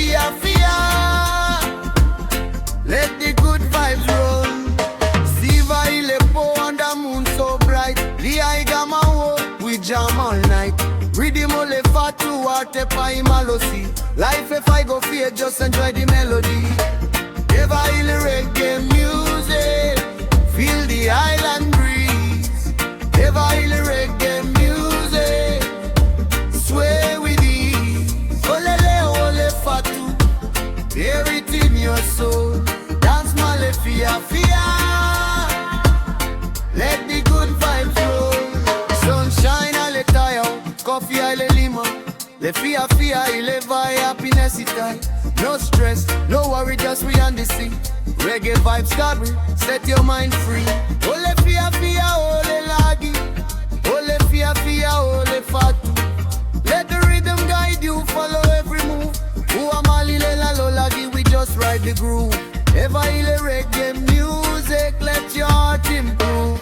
fiafia. Let the good vibes roll. Siva ile po and the moon so bright. The eye gamma wo, we jam all night. Rhythm ole fatu wate pa imalosi. Life if I go fear, just enjoy the melody. Eva ile reggae music, feel the island breeze. Eva ile reggae music, sway with ease. Olele ole fatu, hear it in your soul. Dance male fiafia, let the good vibes roll. Sunshine ale tayo, coffee ale lima. Le fiafia ile vai happiness itai. No stress, no worry, just we on the sea. Reggae vibes carry, set your mind free. Ole fiafia, ole lagi. Ole fiafia, ole fatu. Let the rhythm guide you, follow every move. Uamali lela lolagi, we just ride the groove. Eva ile reggae music, let your heart improve.